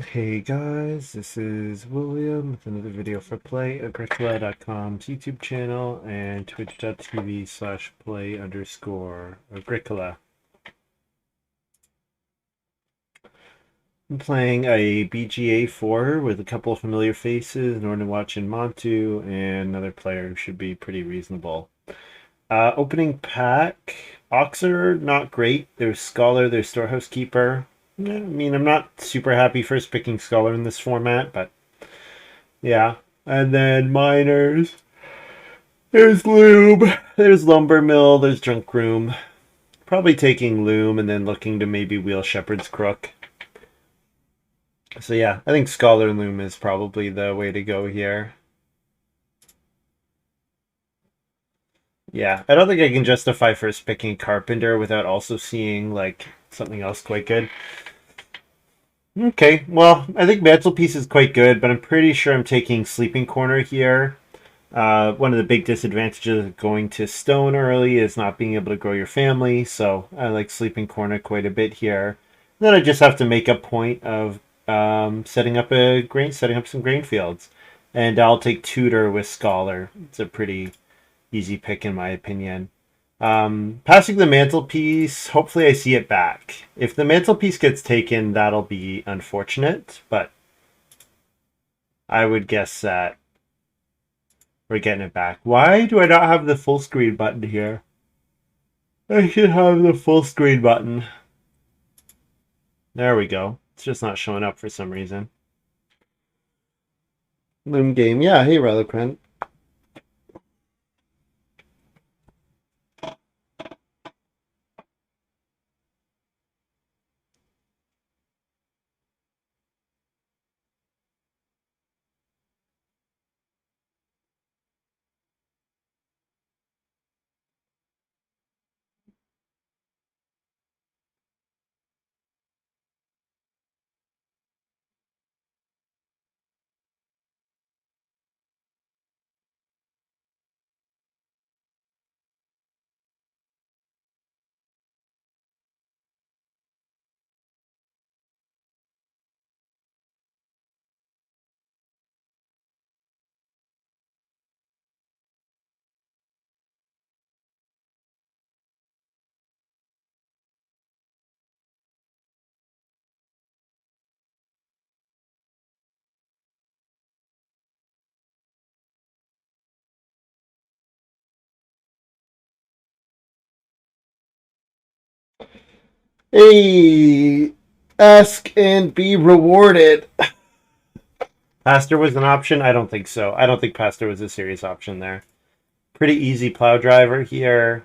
Hey guys, this is William with another video for Play-agricola.com's YouTube channel and twitch.tv/play_agricola. I'm playing a BGA 4 with a couple of familiar faces, Nordenwatch and Montu, and another player who should be pretty reasonable. Opening pack, Oxer, not great. There's Scholar, there's Storehouse Keeper. I mean, I'm not super happy first picking Scholar in this format, but yeah. And then miners. There's Loom. There's Lumber Mill. There's Junk Room. Probably taking Loom and then looking to maybe wheel Shepherd's Crook. So yeah, I think Scholar Loom is probably the way to go here. Yeah, I don't think I can justify first picking Carpenter without also seeing like something else quite good. Okay, well, I think Mantelpiece is quite good, but I'm pretty sure I'm taking Sleeping Corner here. One of the big disadvantages of going to stone early is not being able to grow your family, so I like Sleeping Corner quite a bit here. Then I just have to make a point of setting up some grain fields, and I'll take Tutor with Scholar. It's a pretty easy pick in my opinion. Passing the mantelpiece, hopefully I see it back. If the mantelpiece gets taken, that'll be unfortunate, but I would guess that we're getting it back. Why do I not have the full screen button here? I should have the full screen button. There we go. It's just not showing up for some reason. Loom game. Yeah, hey, Reliquant. Hey, ask and be rewarded. Pastor was an option? I don't think so. I don't think Pastor was a serious option there. Pretty easy plow driver here.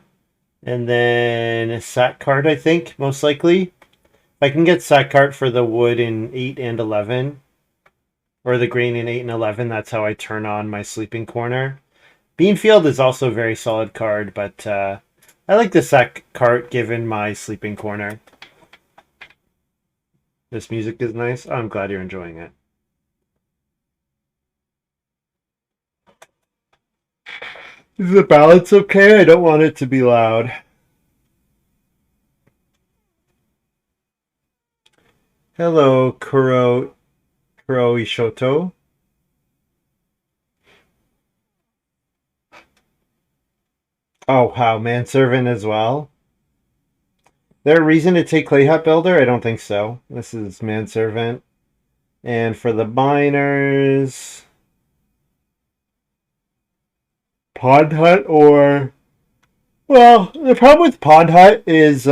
And then a sack cart, I think, most likely. If I can get sack cart for the wood in 8 and 11, or the grain in 8 and 11, that's how I turn on my sleeping corner. Beanfield is also a very solid card, but I like the sack cart given my sleeping corner. This music is nice. Oh, I'm glad you're enjoying it. Is the balance okay? I don't want it to be loud. Hello, Kuro Ishoto. Oh, wow, manservant as well. There a reason to take Clay Hut Builder? I don't think so. This is manservant. And for the miners, Pond Hut or... Well, the problem with Pond Hut is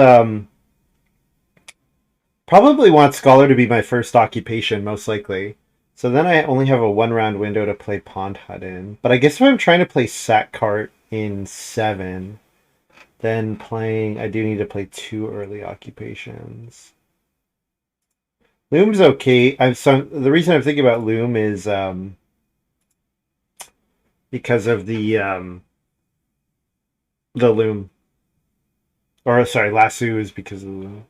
probably want Scholar to be my first occupation, most likely. So then I only have a one-round window to play Pond Hut in. But I guess if I'm trying to play Sack Cart in 7, then playing... I do need to play 2 early occupations. Loom's okay. The reason I'm thinking about Loom is because of the Loom. Or sorry, Lasso is because of the Loom.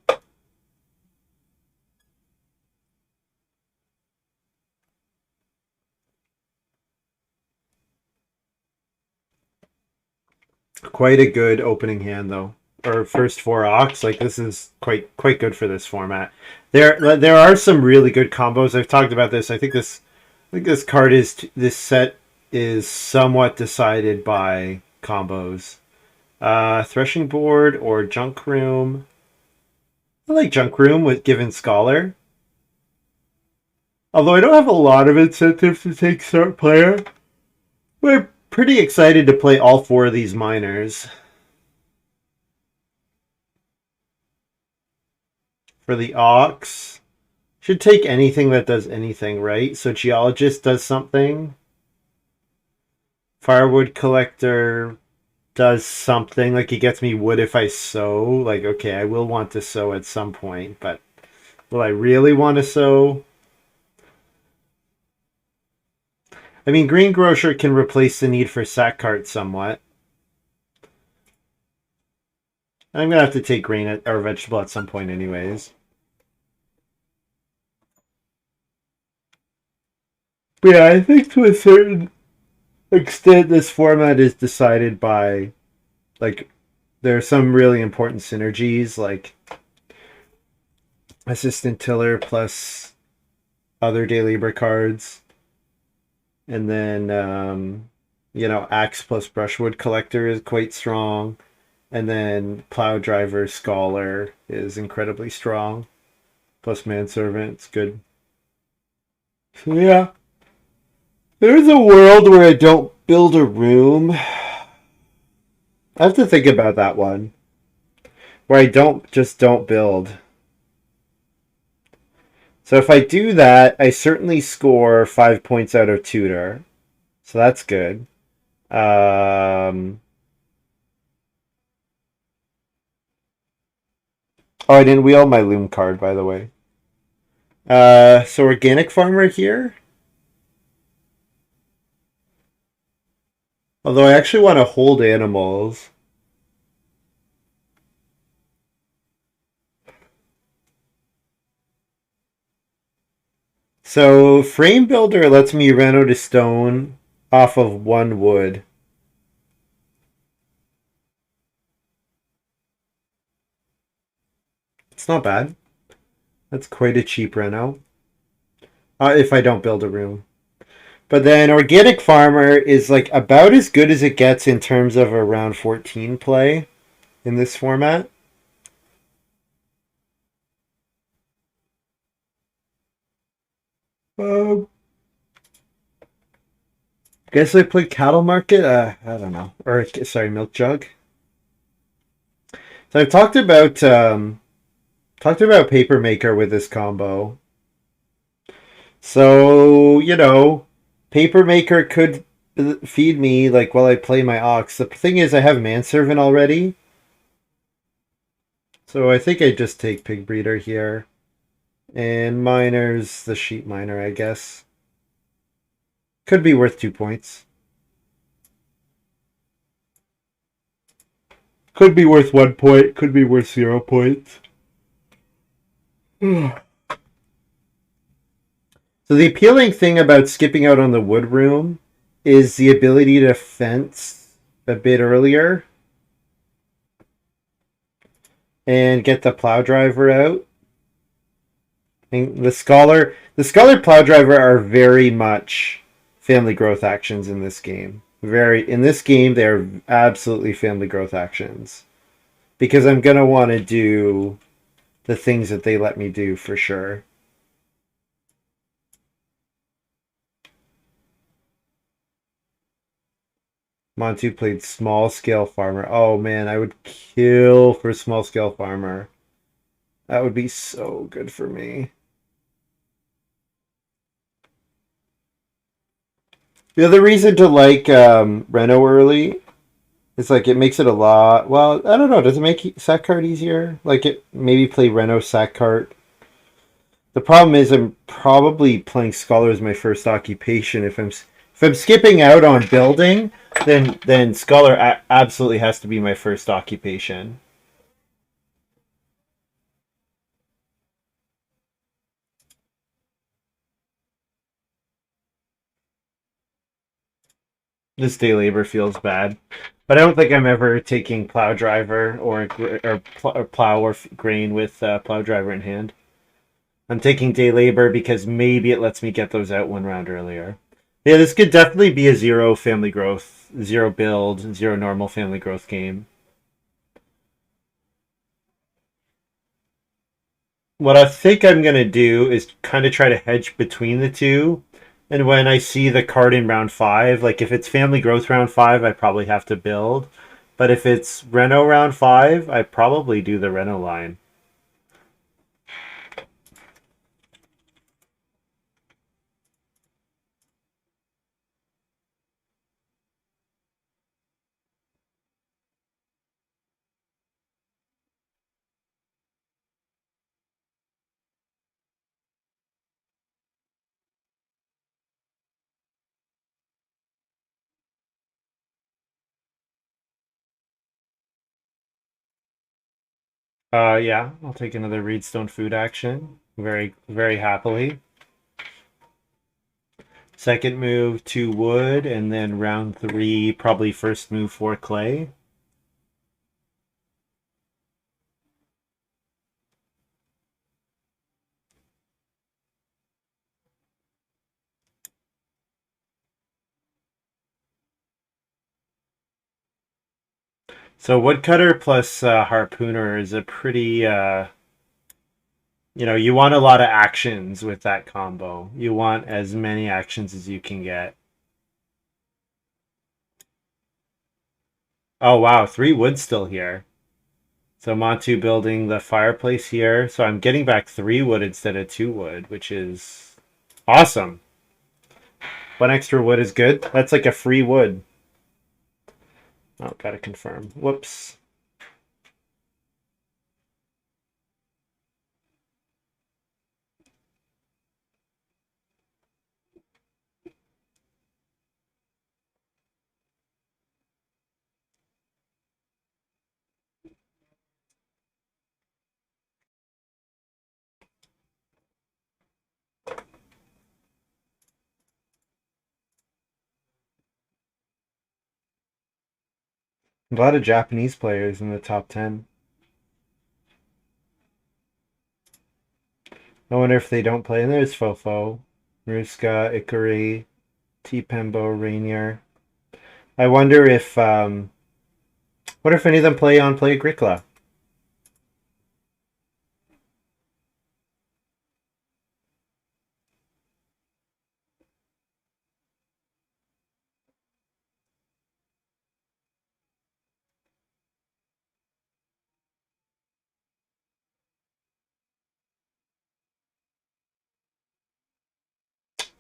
Quite a good opening hand though. or first 4 ox. Like this is quite good for this format. There are some really good combos. I've talked about this. I think this set is somewhat decided by combos. Threshing board or junk room. I like junk room with given scholar. Although I don't have a lot of incentives to take start player. We're pretty excited to play all 4 of these miners. For the ox, should take anything that does anything, right? So geologist does something. Firewood collector does something. Like he gets me wood if I sow. Like, okay, I will want to sow at some point, but will I really want to sow? I mean, greengrocer can replace the need for sack cart somewhat. I'm gonna have to take grain or vegetable at some point, anyways. But yeah, I think to a certain extent, this format is decided by, like, there are some really important synergies, like assistant tiller plus other day labor cards, and then axe plus brushwood collector is quite strong, and then plow driver scholar is incredibly strong, plus manservant. It's good. So yeah, there's a world where I don't build a room. I have to think about that one. Where I don't build. So if I do that, I certainly score 5 points out of tutor. So that's good. Oh, I didn't wheel my loom card, by the way. So organic farmer here. Although I actually want to hold animals. So frame builder lets me reno to stone off of 1 wood. It's not bad. That's quite a cheap reno. If I don't build a room. But then organic farmer is like about as good as it gets in terms of a round 14 play in this format. Um, guess I played cattle market. I don't know, or sorry, milk jug. So I've talked about paper maker with this combo. So paper maker could feed me like while I play my ox. The thing is, I have manservant already, so I think I just take pig breeder here, and miner's the sheep miner, I guess. Could be worth 2 points. Could be worth 1 point. Could be worth 0 points. So the appealing thing about skipping out on the wood room is the ability to fence a bit earlier and get the plow driver out. And the scholar plow driver are very much family growth actions in this game. In this game, they're absolutely family growth actions because I'm gonna want to do the things that they let me do for sure. Montu played small scale farmer. Oh man, I would kill for small scale farmer. That would be so good for me. The other reason to like Reno early is like it makes it a lot. Well, I don't know. Does it make sack cart easier? Like it maybe play Reno sack cart. The problem is I'm probably playing scholar as my first occupation. If I'm skipping out on building, then scholar absolutely has to be my first occupation. This day labor feels bad, but I don't think I'm ever taking plow driver or plow or grain with plow driver in hand. I'm taking day labor because maybe it lets me get those out one round earlier. Yeah, this could definitely be a zero family growth, zero build, zero normal family growth game. What I think I'm going to do is kind of try to hedge between the two. And when I see the card in round five, like if it's family growth round five, I probably have to build. But if it's Reno round five, I probably do the Reno line. Yeah, I'll take another Reedstone food action. Very, very happily. Second move, two wood, and then round three, probably first move for clay. So woodcutter plus harpooner is a pretty, you want a lot of actions with that combo. You want as many actions as you can get. Oh wow, three wood still here. So Montu building the fireplace here. So I'm getting back three wood instead of two wood, which is awesome. One extra wood is good. That's like a free wood. Oh, gotta confirm. Whoops. A lot of Japanese players in the top 10. I wonder if they don't play. And there's Fofo, Ruska, Ikari, T Pembo, Rainier. I wonder if any of them play on Play-agricola.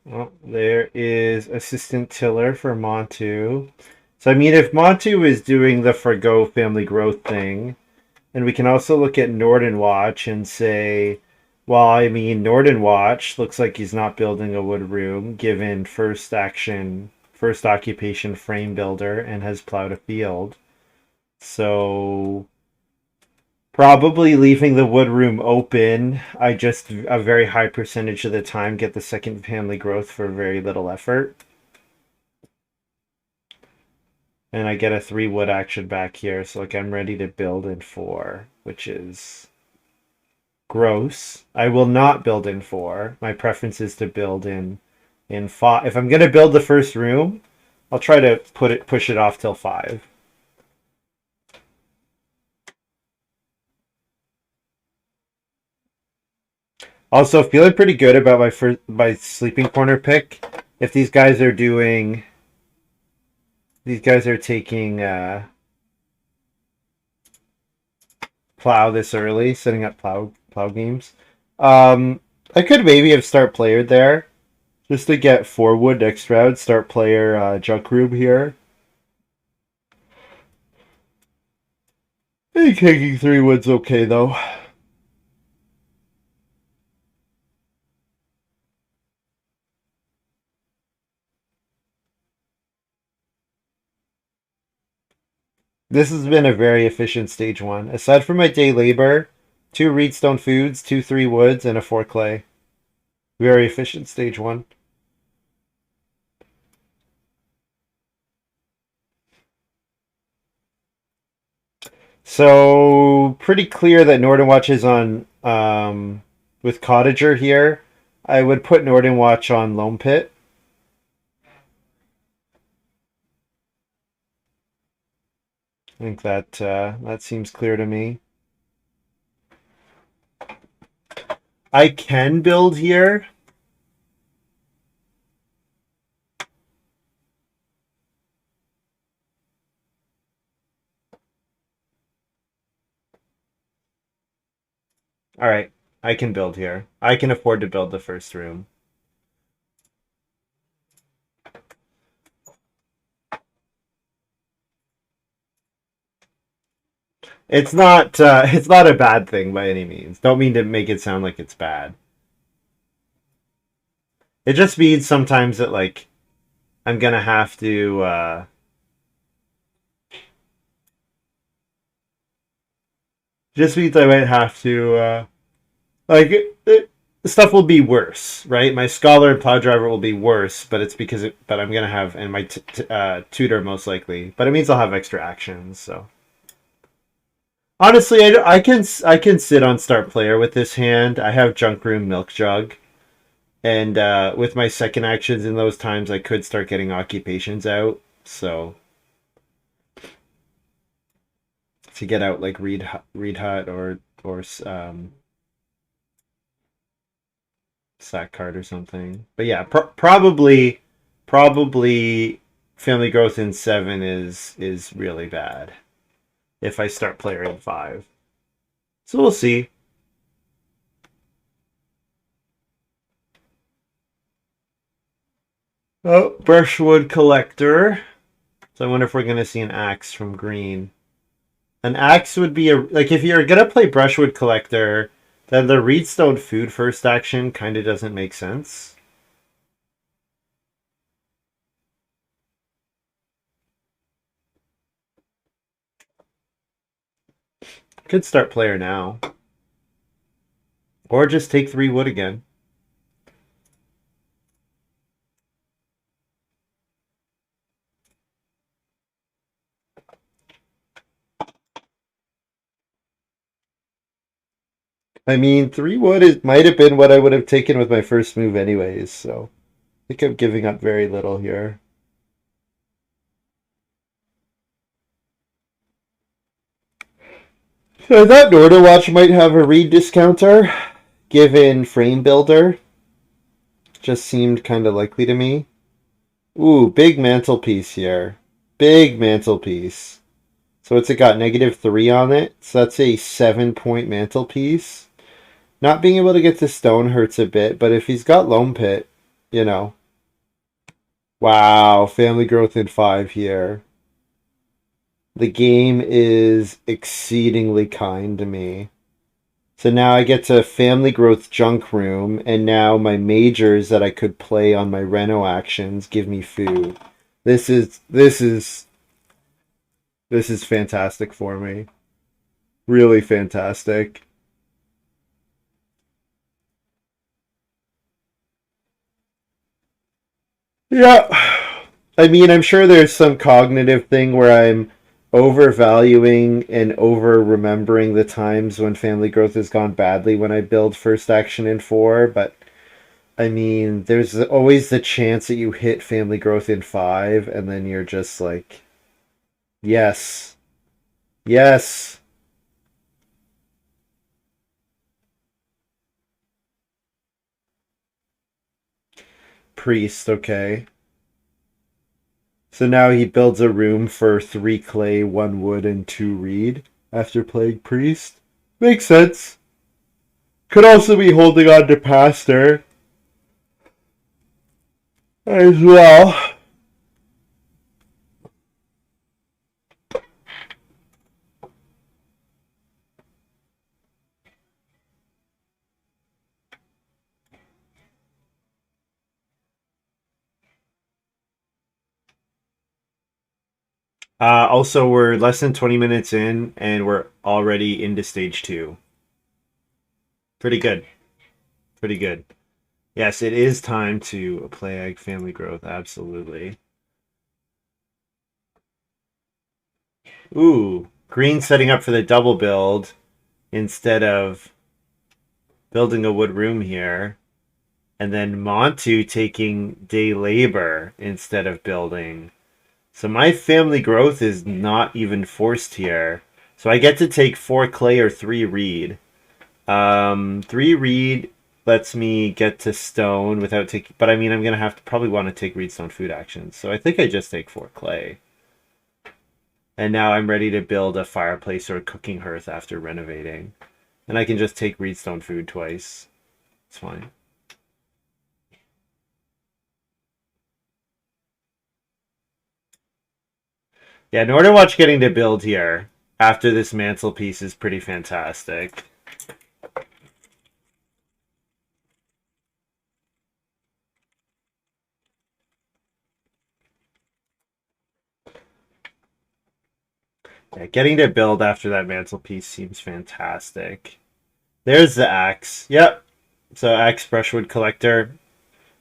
Well, there is assistant tiller for Montu. So I mean, if Montu is doing the forgo family growth thing, and we can also look at Nordenwatch and say, well, I mean, Nordenwatch looks like he's not building a wood room given first action, first occupation frame builder and has plowed a field. So probably leaving the wood room open. I just a very high percentage of the time get the second family growth for very little effort. And I get a three wood action back here, so like I'm ready to build in four, which is gross. I will not build in four. My preference is to build in five. If I'm gonna build the first room, I'll try to push it off till five. Also, feeling pretty good about my sleeping corner pick. If these guys are taking plow this early, setting up plow games. Um, I could maybe have start player there just to get four wood next round. Start player junk room here. I think taking three wood's okay though. This has been a very efficient stage one. Aside from my day labor, two reedstone foods, two three woods, and a four clay. Very efficient stage one. So pretty clear that Nordenwatch is on with Cottager here. I would put Nordenwatch on Loam Pit. I think that seems clear to me. I can build here. All right, I can build here. I can afford to build the first room. It's not a bad thing by any means. Don't mean to make it sound like it's bad. It just means sometimes that like I'm gonna have to just means I might have to like stuff will be worse, right? My scholar and plow driver will be worse, but it's because but I'm gonna have and my tutor most likely, but it means I'll have extra actions. So honestly, I can sit on start player with this hand. I have junk room milk jug, and with my second actions in those times, I could start getting occupations out. So to get out like Reed Hut or sack card or something. But yeah, probably family growth in 7 is really bad if I start player in 5. So we'll see. Oh, brushwood collector. So I wonder if we're gonna see an axe from green. An axe would be a like if you're gonna play brushwood collector, then the reedstone food first action kind of doesn't make sense. Could start player now. Or just take 3 wood again. I mean, 3 wood might have been what I would have taken with my first move anyways, so I think I'm giving up very little here. So I thought Nordenwatch might have a read discounter, given Frame Builder. Just seemed kind of likely to me. Ooh, big mantelpiece here. Big mantelpiece. So what's it got? -3 on it. So that's a 7-point mantelpiece. Not being able to get to stone hurts a bit, but if he's got Loam Pit, you know. Wow, family growth in 5 here. The game is exceedingly kind to me. So now I get to family growth junk room, and now my majors that I could play on my reno actions give me food. This is fantastic for me. Really fantastic. Yeah. I mean, I'm sure there's some cognitive thing where I'm overvaluing and over remembering the times when family growth has gone badly when I build first action in 4, but I mean, there's always the chance that you hit family growth in 5 and then you're just like, yes. Yes. Priest, okay. So now he builds a room for 3 clay, 1 wood, and 2 reed after playing priest. Makes sense. Could also be holding on to pastor as well. Also, we're less than 20 minutes in, and we're already into stage 2. Pretty good. Pretty good. Yes, it is time to play Egg Family Growth. Absolutely. Ooh. Green setting up for the double build instead of building a wood room here. And then Montu taking day labor instead of building. So my family growth is not even forced here. So I get to take 4 clay or 3 reed. 3 reed lets me get to stone without taking... But I mean, I'm going to have to probably want to take reed stone food actions. So I think I just take 4 clay. And now I'm ready to build a fireplace or a cooking hearth after renovating. And I can just take reed stone food twice. It's fine. Yeah, Nordenwatch getting to build here after this mantelpiece is pretty fantastic. Yeah, getting to build after that mantelpiece seems fantastic. There's the axe. Yep. So axe brushwood collector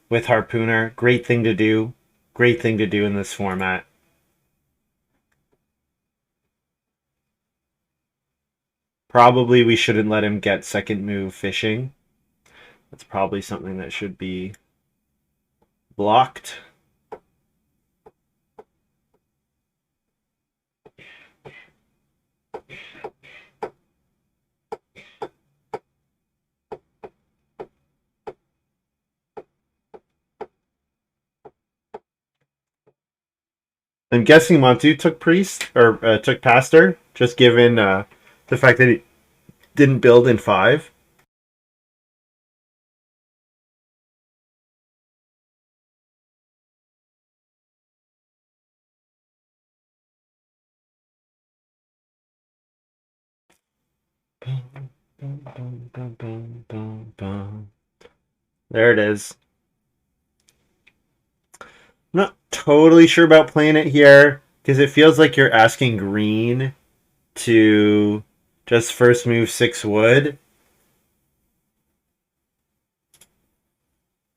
with harpooner. Great thing to do. Great thing to do in this format. Probably we shouldn't let him get second move fishing. That's probably something that should be blocked. I'm guessing Montu took priest or took pastor, just given the fact that he didn't build in 5. There it is. I'm not totally sure about playing it here because it feels like you're asking green to just first move 6 wood.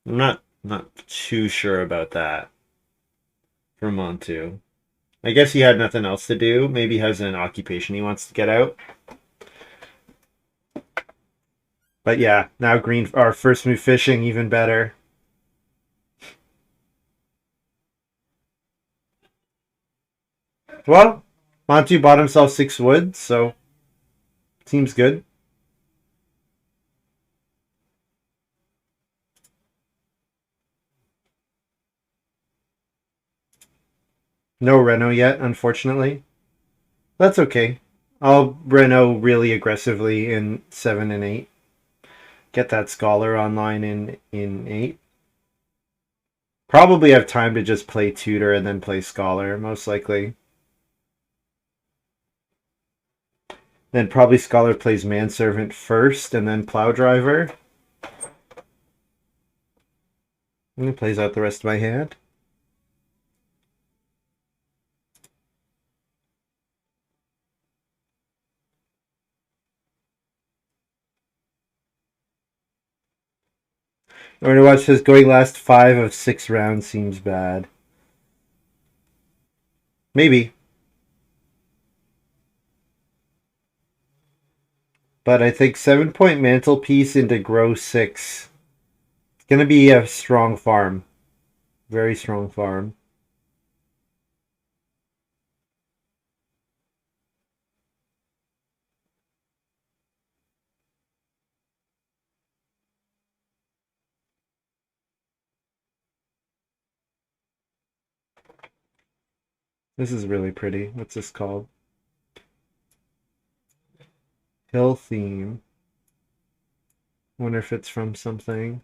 I'm not too sure about that for Montu. I guess he had nothing else to do. Maybe he has an occupation he wants to get out. But yeah, now green our first move fishing even better. Well, Montu bought himself 6 wood, so seems good. No Reno yet, unfortunately. That's okay. I'll Reno really aggressively in 7 and 8. Get that scholar online in 8. Probably have time to just play tutor and then play scholar, most likely. Then probably scholar plays manservant first and then plow driver. And it plays out the rest of my hand. Nordenwatch says going last 5 of 6 rounds seems bad. Maybe. But I think 7-point mantelpiece into grow 6. It's going to be a strong farm. Very strong farm. This is really pretty. What's this called? Hill theme. Wonder if it's from something.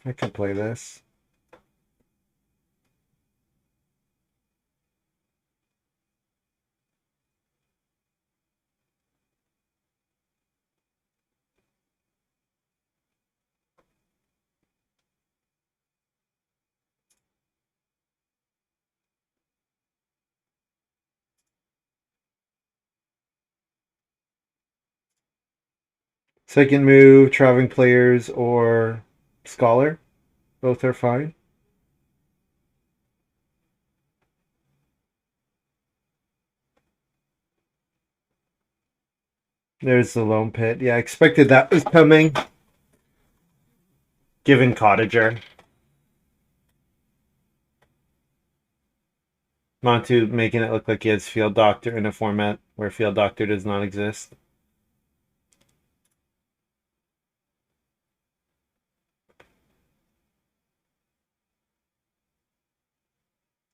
I could play this. Second move, traveling players or scholar. Both are fine. There's the loam pit. Yeah, I expected that was coming. Given cottager. Montu making it look like he has field doctor in a format where field doctor does not exist.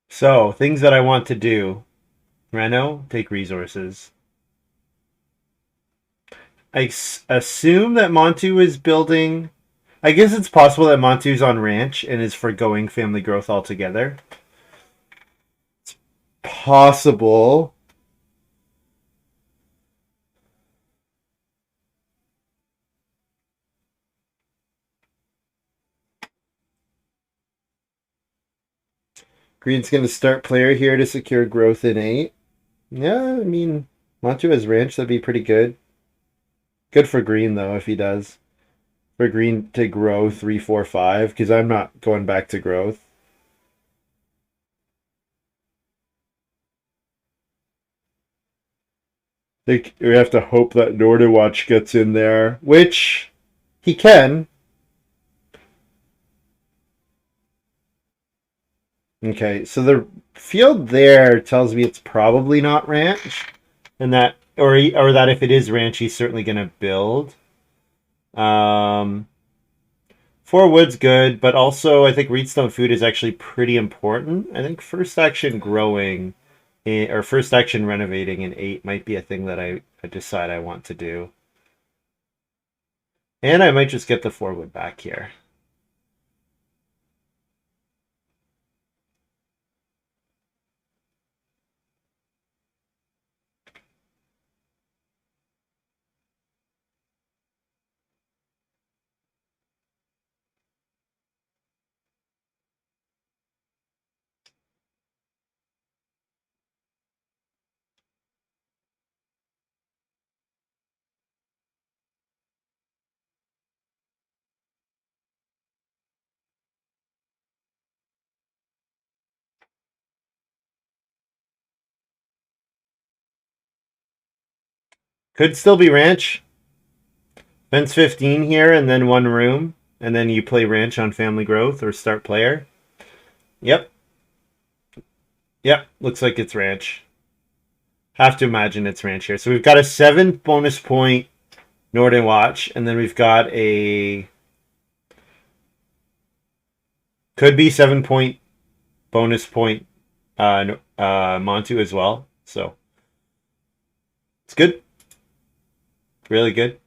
So, things that I want to do. Reno, take resources. I assume that Montu is building. I guess it's possible that Montu's on ranch and is forgoing family growth altogether. It's possible. Green's going to start player here to secure growth in 8. Yeah, I mean, Montu has ranch. That'd be pretty good. Good for Green, though, if he does. For Green to grow 3, 4, 5, because I'm not going back to growth. We have to hope that Nordenwatch gets in there, which he can. Okay, so the field there tells me it's probably not ranch, and that or that if it is ranch, he's certainly going to build. Um, 4 wood's good, but also I think reedstone food is actually pretty important. I think first action growing or first action renovating in 8 might be a thing that I decide I want to do. And I might just get the 4 wood back here. Could still be ranch. Fence 15 here and then 1 room. And then you play ranch on family growth or start player. Yep. Yep. Looks like it's ranch. Have to imagine it's ranch here. So we've got a 7 bonus point Nordenwatch. And then we've got a... Could be 7 point bonus point Montu as well. So it's good. Really good.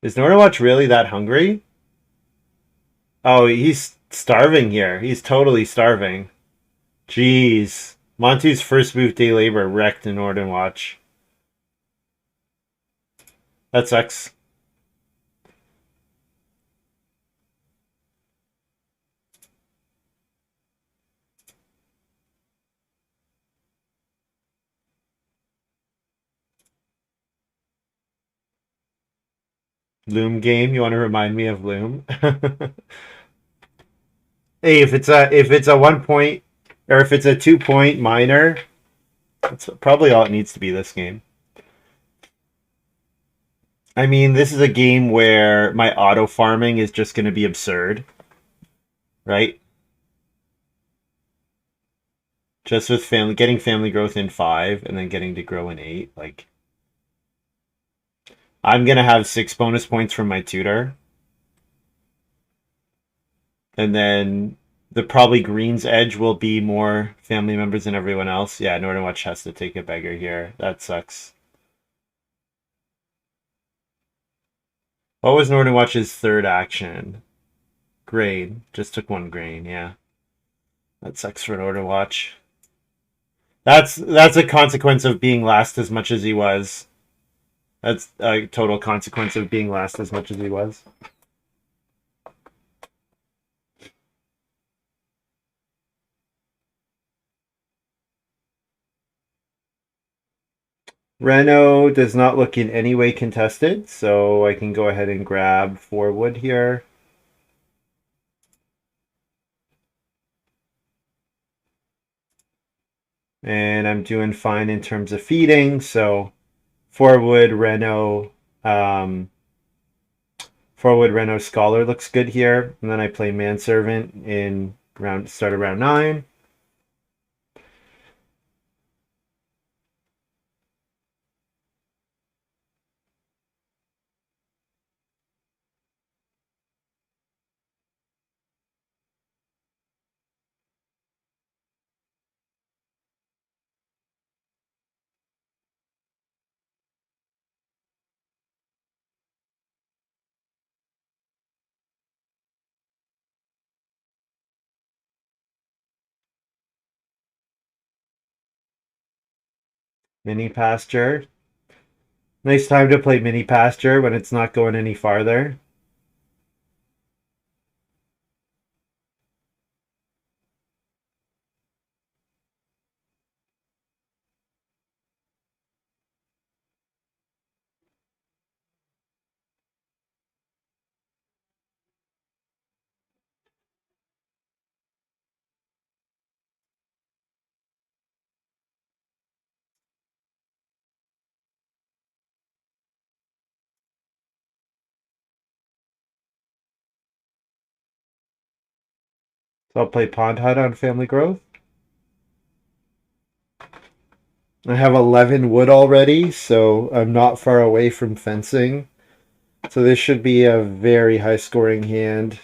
Is Nordenwatch really that hungry? Oh, he's starving here. He's totally starving. Jeez. Montu's first move day labor wrecked in Nordenwatch. That sucks. Loom game. You want to remind me of Loom? Hey, if it's a 1 point or if it's a 2 point minor, that's probably all it needs to be this game. I mean, this is a game where my auto farming is just going to be absurd, right? Just with getting family growth in 5 and then getting to grow in 8, like I'm gonna have 6 bonus points from my tutor, and then the probably Green's edge will be more family members than everyone else. Yeah, Nordenwatch has to take a beggar here. That sucks. What was Nordenwatch's third action? Grain. Just took 1 grain. Yeah, that sucks for Nordenwatch. That's a consequence of being last as much as he was. That's a total consequence of being last as much as he was. Reno does not look in any way contested, so I can go ahead and grab 4 wood here. And I'm doing fine in terms of feeding, so 4 wood Reno, um, 4 wood Reno Scholar looks good here. And then I play Manservant in start of round 9. Mini Pasture. Nice time to play Mini Pasture when it's not going any farther. So I'll play Pond Hut on Family Growth. I have 11 wood already, so I'm not far away from fencing. So this should be a very high scoring hand.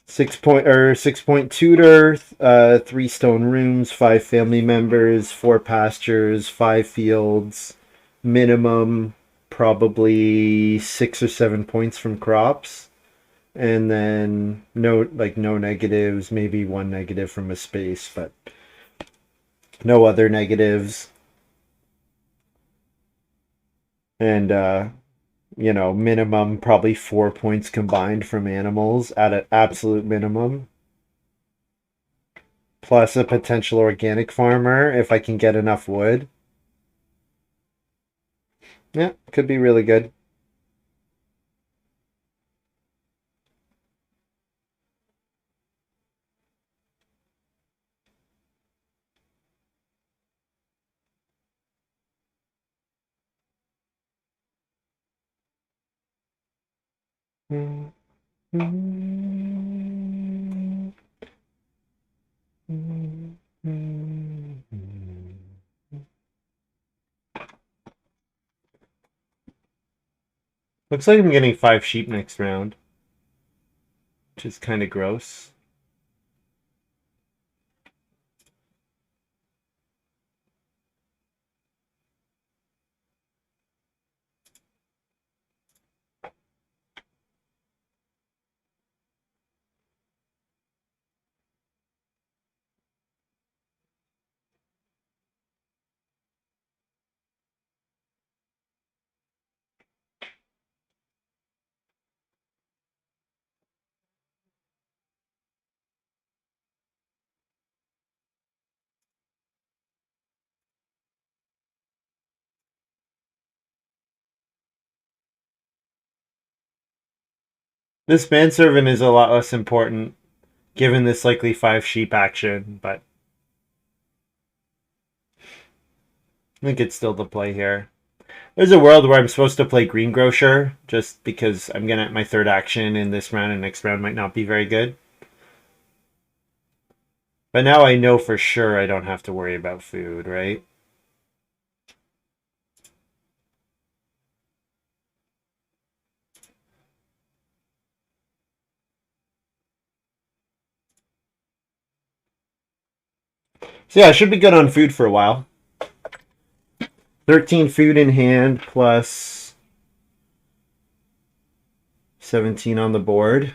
6-point tutor, 3 stone rooms, 5 family members, 4 pastures, 5 fields, minimum probably 6 or 7 points from crops, and then no negatives, maybe 1 negative from a space, but no other negatives. And minimum probably 4 points combined from animals at an absolute minimum. Plus a potential organic farmer if I can get enough wood. Yeah, could be really good. Looks like I'm getting 5 sheep next round, which is kind of gross. This manservant is a lot less important given this likely 5 sheep action, but I think it's still the play here. There's a world where I'm supposed to play greengrocer just because I'm gonna my 3rd action in this round and next round might not be very good. But now I know for sure I don't have to worry about food, right? So yeah, I should be good on food for a while. 13 food in hand plus 17 on the board.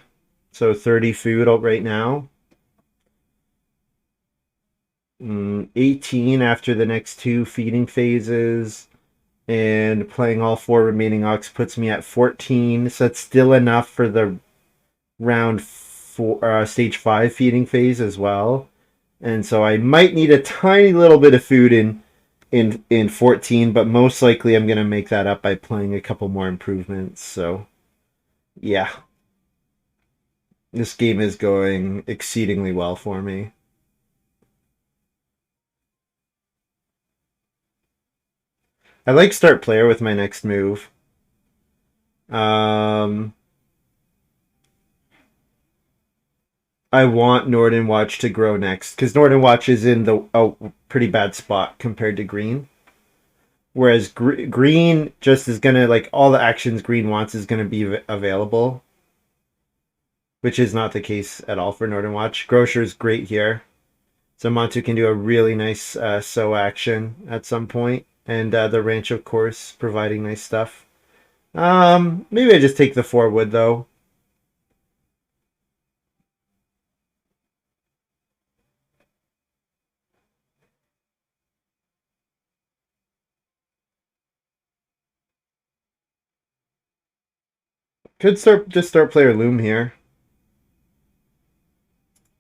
So 30 food right now. 18 after the next 2 feeding phases. And playing all 4 remaining ox puts me at 14. So that's still enough for the round 4, stage 5 feeding phase as well. And so I might need a tiny little bit of food in in 14, but most likely I'm gonna make that up by playing a couple more improvements. So yeah, this game is going exceedingly well for me. I like start player with my next move. Um, I want Nordenwatch to grow next because Nordenwatch is in the pretty bad spot compared to green. Whereas green just is gonna like all the actions green wants is gonna be available, which is not the case at all for Nordenwatch. Grocer's great here, so Montu can do a really nice sow action at some point, and the ranch, of course, providing nice stuff. Maybe I just take the 4 wood though. Could start player loom here.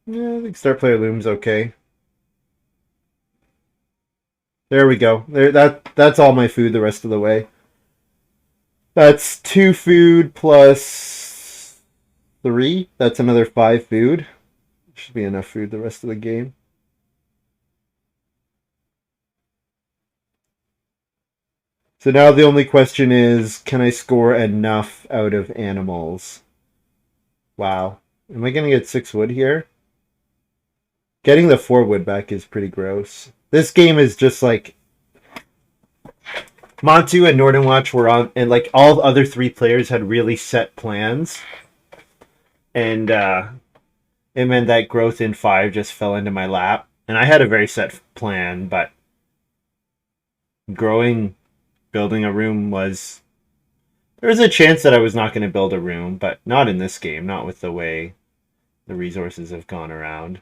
Yeah, I think start player loom's okay. There we go. That's all my food the rest of the way. That's 2 food plus 3. That's another 5 food. Should be enough food the rest of the game. So now the only question is, can I score enough out of animals? Wow. Am I gonna get 6 wood here? Getting the 4 wood back is pretty gross. This game is just like Montu and Nordenwatch were on, and like all the other 3 players had really set plans, and it meant that growth in 5 just fell into my lap. And I had a very set plan, but building a room was. There was a chance that I was not going to build a room, but not in this game, not with the way the resources have gone around.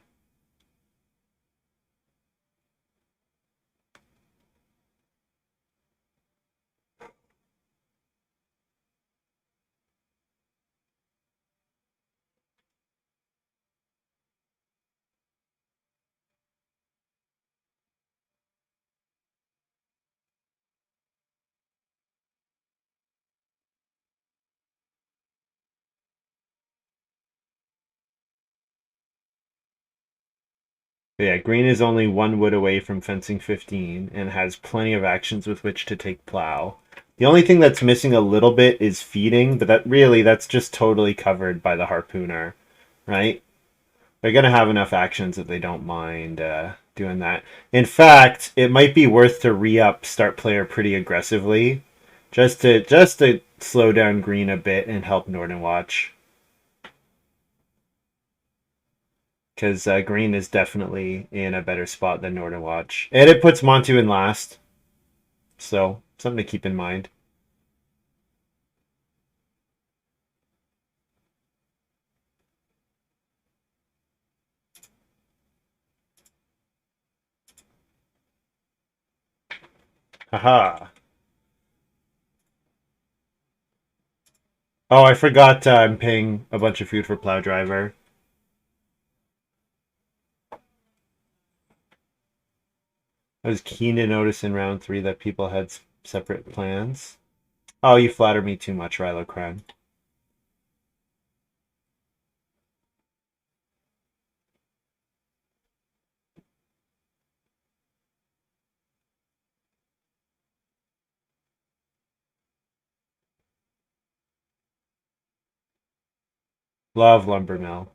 But yeah, green is only 1 wood away from fencing 15 and has plenty of actions with which to take plow. The only thing that's missing a little bit is feeding, but that's just totally covered by the harpooner, right? They're gonna have enough actions that they don't mind doing that. In fact, it might be worth to re-up start player pretty aggressively, just to slow down green a bit and help Nordenwatch. Because green is definitely in a better spot than Nordenwatch, and it puts Montu in last, so something to keep in mind. Haha. Oh, I forgot I'm paying a bunch of food for plow driver. I was keen to notice in round 3 that people had separate plans. Oh, you flatter me too much, Rilo Cran. Love lumber mill.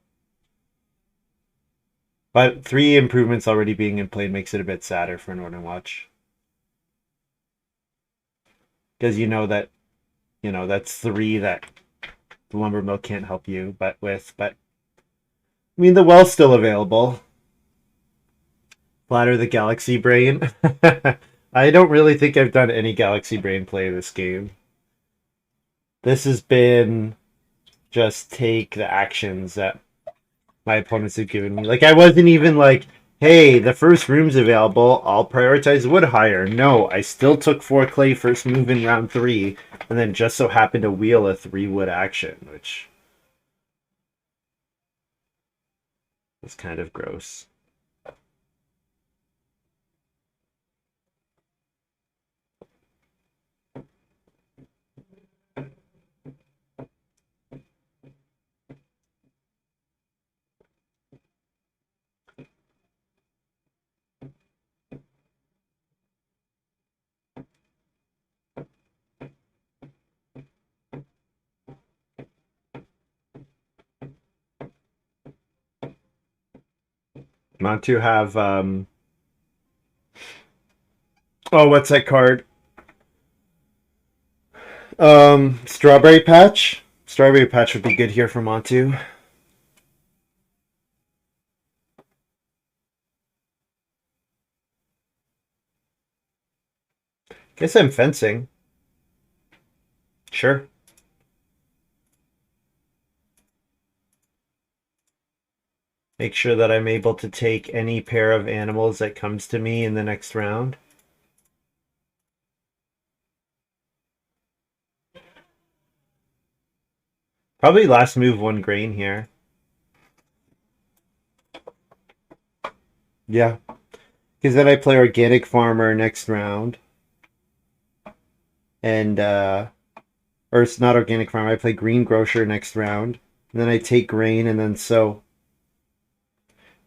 But 3 improvements already being in play makes it a bit sadder for Northern Watch. Because that's 3 that the lumber mill can't help you but I mean the well's still available. Flatter the galaxy brain. I don't really think I've done any galaxy brain play this game. This has been just take the actions that my opponents have given me. Like I wasn't even like, hey, the first room's available, I'll prioritize wood higher. No, I still took 4 clay first move in round 3, and then just so happened to wheel a 3 wood action, which was kind of gross. Montu have oh, what's that card? Strawberry Patch. Strawberry Patch would be good here for Montu. Guess I'm fencing. Sure. Make sure that I'm able to take any pair of animals that comes to me in the next round. Probably last move one grain here. Yeah. Because then I play Organic Farmer next round. And, or it's not Organic Farmer, I play Green Grocer next round. And then I take grain and then sow.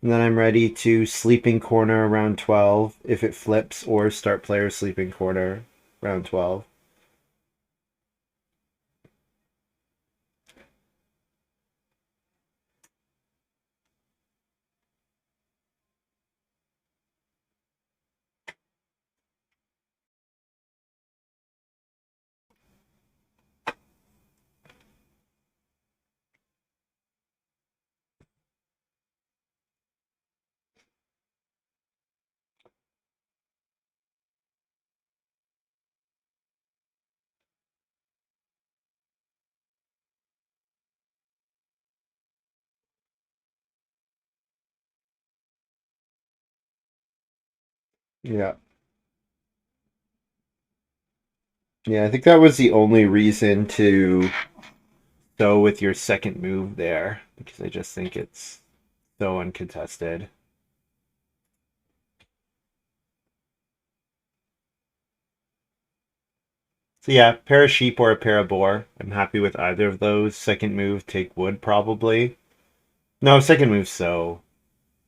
And then I'm ready to Sleeping Corner around 12 if it flips, or start player Sleeping Corner round 12. Yeah. Yeah, I think that was the only reason to go with your second move there, because I just think it's so uncontested. So yeah, pair of sheep or a pair of boar. I'm happy with either of those. Second move, take wood probably. No, second move sow.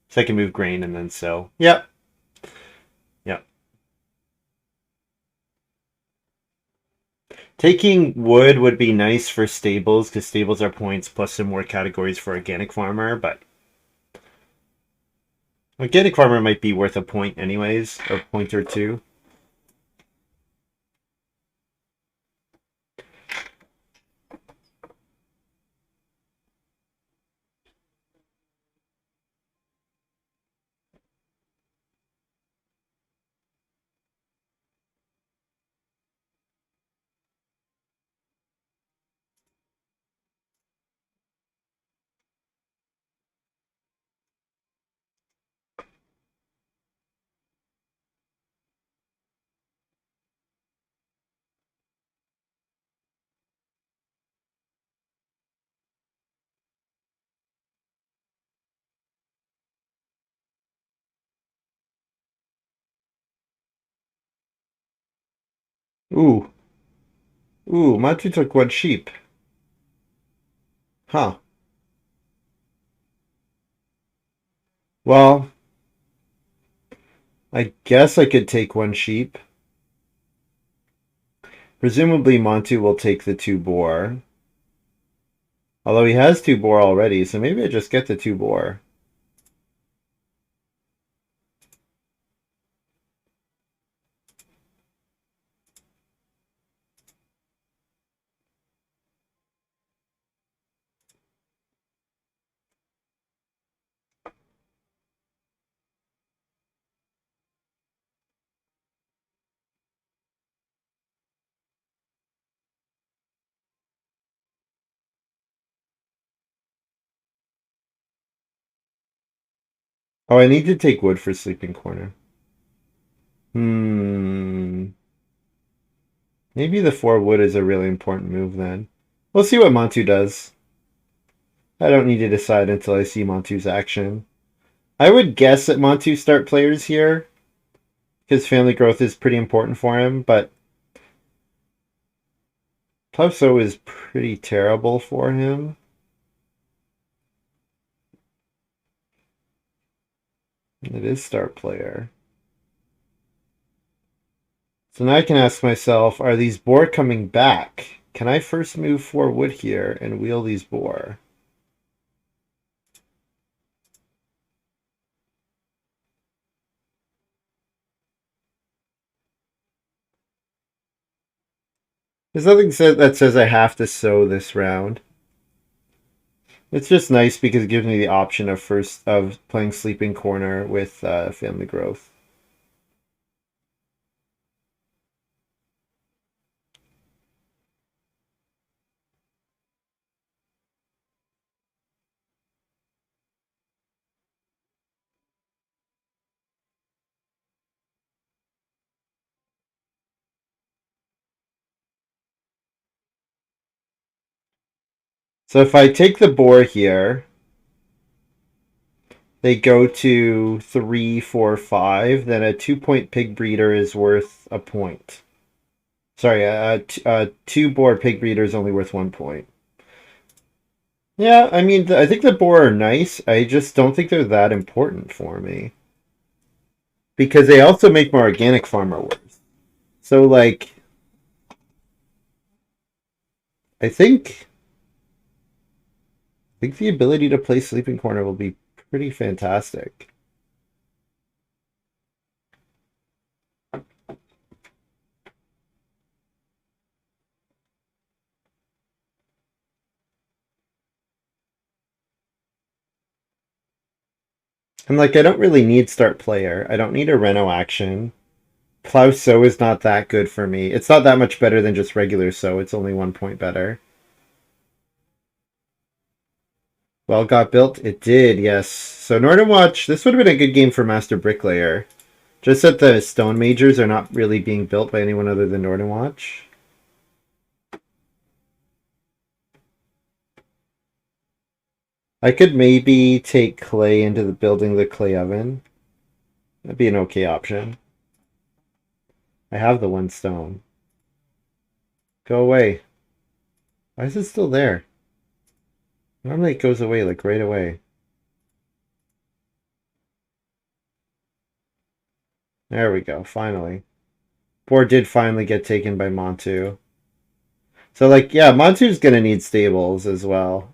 Second move grain and then sow. Yep. Yep. Taking wood would be nice for stables because stables are points plus some more categories for organic farmer, but organic farmer might be worth a point anyways, or a point or two. Ooh. Ooh, Montu took one sheep. Huh. Well, I guess I could take one sheep. Presumably Montu will take the two boar. Although he has two boar already, so maybe I just get the two boar. Oh, I need to take wood for Sleeping Corner. Hmm. Maybe the 4 wood is a really important move then. We'll see what Montu does. I don't need to decide until I see Montu's action. I would guess that Montu start players here, because family growth is pretty important for him, but Plevso is pretty terrible for him. It is start player. So now I can ask myself, are these boar coming back? Can I first move 4 wood here and wheel these boar? There's nothing that says I have to sow this round. It's just nice because it gives me the option of playing Sleeping Corner with Family Growth. So if I take the boar here, they go to 3, 4, 5. Then a 2 point pig breeder is worth a point. Sorry, a two boar pig breeder is only worth 1 point. Yeah, I mean, I think the boar are nice. I just don't think they're that important for me because they also make my organic farmer worse. So like, I think I think the ability to play Sleeping Corner will be pretty fantastic. And like, I don't really need start player. I don't need a Reno action. Plow Sow is not that good for me. It's not that much better than just regular Sow. It's only 1 point better. Well, got built. It did, yes. So Nordenwatch, this would have been a good game for Master Bricklayer. Just that the stone majors are not really being built by anyone other than Nordenwatch. I could maybe take clay into the building the clay oven. That'd be an okay option. I have the 1 stone. Go away. Why is it still there? Normally it goes away like right away. There we go, finally. Boar did finally get taken by Montu. So like, yeah, Montu's gonna need stables as well.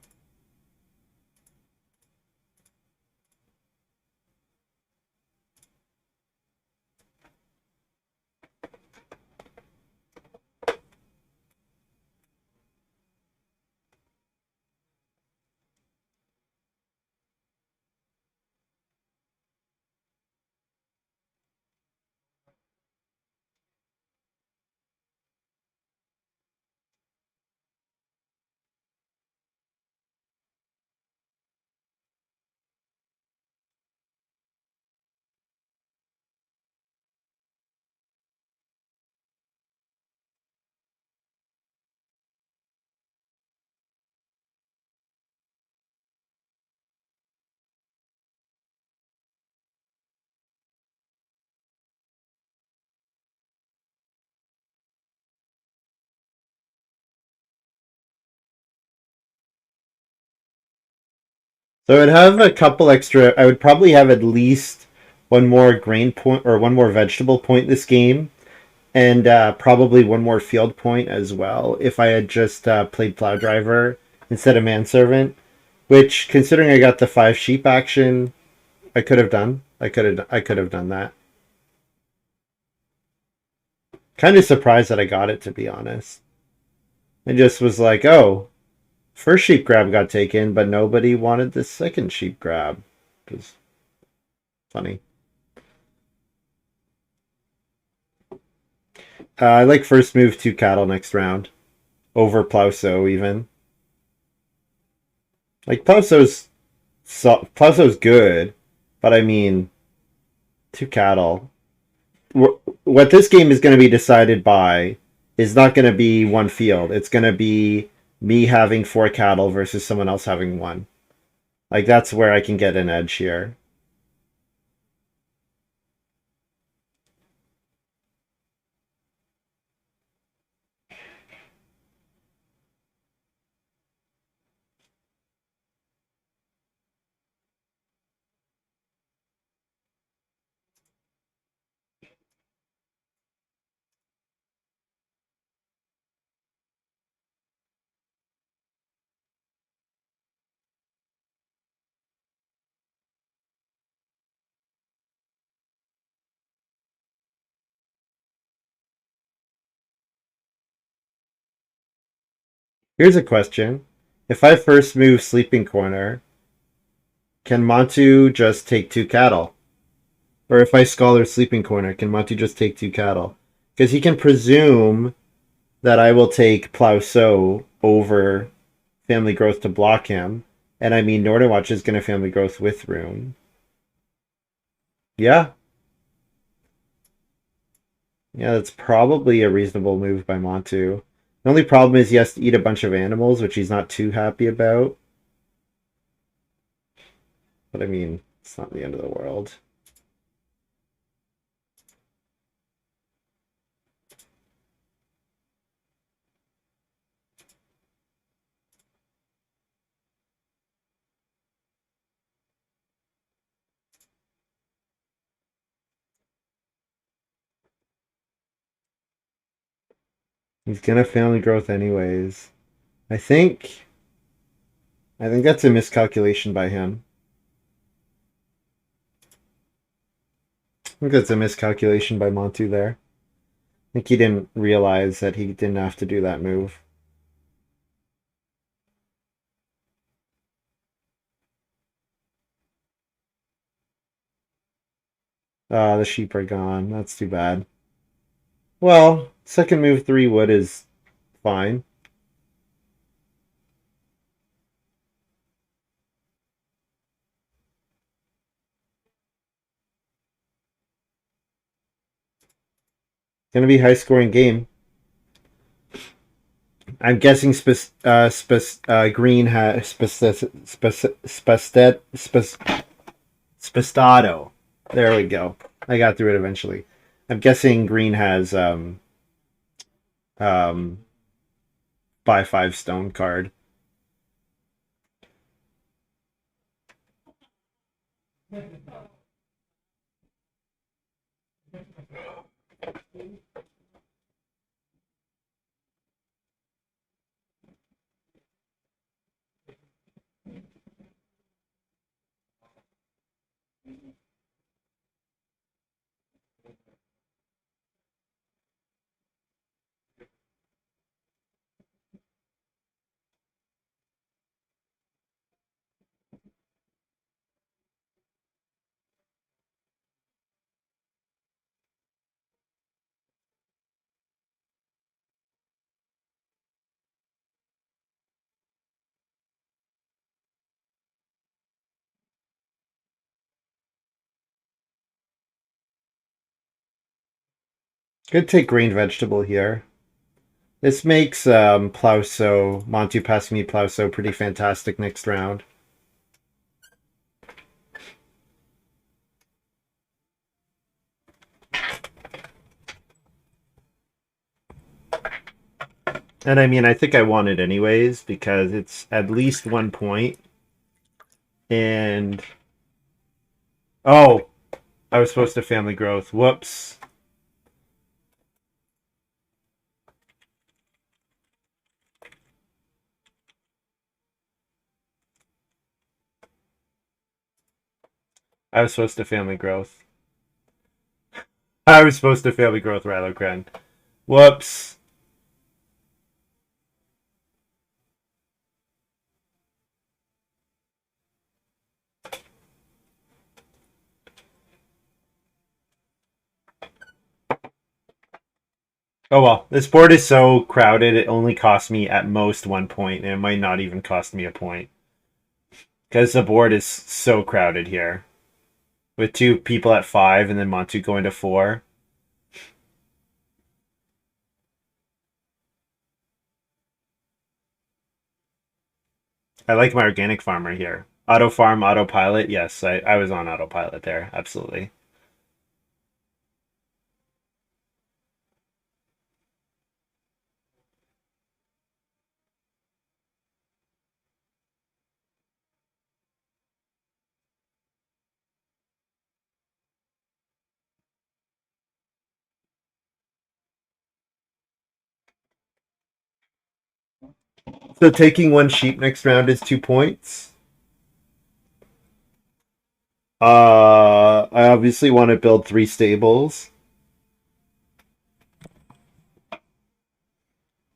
So I'd have a couple extra. I would probably have at least one more grain point or one more vegetable point this game, and probably one more field point as well if I had just played Plow Driver instead of Manservant. Which, considering I got the 5 sheep action, I could have done. I could have done that. Kind of surprised that I got it, to be honest. I just was like, oh, first sheep grab got taken, but nobody wanted the second sheep grab. It was funny. I like first move 2 cattle next round over Plowsow even. Like Plowsow's good, but I mean 2 cattle. What this game is going to be decided by is not going to be one field. It's going to be me having 4 cattle versus someone else having one. Like that's where I can get an edge here. Here's a question. If I first move Sleeping Corner, can Montu just take 2 cattle? Or if I scholar Sleeping Corner, can Montu just take 2 cattle? Because he can presume that I will take Plow Sow over Family Growth to block him. And I mean, Nordenwatch is going to Family Growth with Rune. Yeah. Yeah, that's probably a reasonable move by Montu. The only problem is he has to eat a bunch of animals, which he's not too happy about. But I mean, it's not the end of the world. He's gonna Family Growth anyways. I think I think that's a miscalculation by him. I think that's a miscalculation by Montu there. I think he didn't realize that he didn't have to do that move. The sheep are gone. That's too bad. Well, second move 3 wood is fine. Gonna be high scoring game. I'm guessing Green has Spestado. There we go. I got through it eventually. I'm guessing Green has um buy 5 stone card. Could take green vegetable here. This makes Plauso, Montu pass me Plauso pretty fantastic next round. And I mean, I think I won it anyways because it's at least 1 point. And oh, I was supposed to Family Growth. Whoops. I was supposed to Family Growth. I was supposed to Family Growth Rallocran. Whoops. Oh well, this board is so crowded, it only cost me at most 1 point, and it might not even cost me a point. Because the board is so crowded here. With 2 people at 5 and then Montu going to 4. I like my organic farmer here. Auto farm, autopilot. Yes, I was on autopilot there. Absolutely. So taking 1 sheep next round is 2 points. I obviously want to build 3 stables.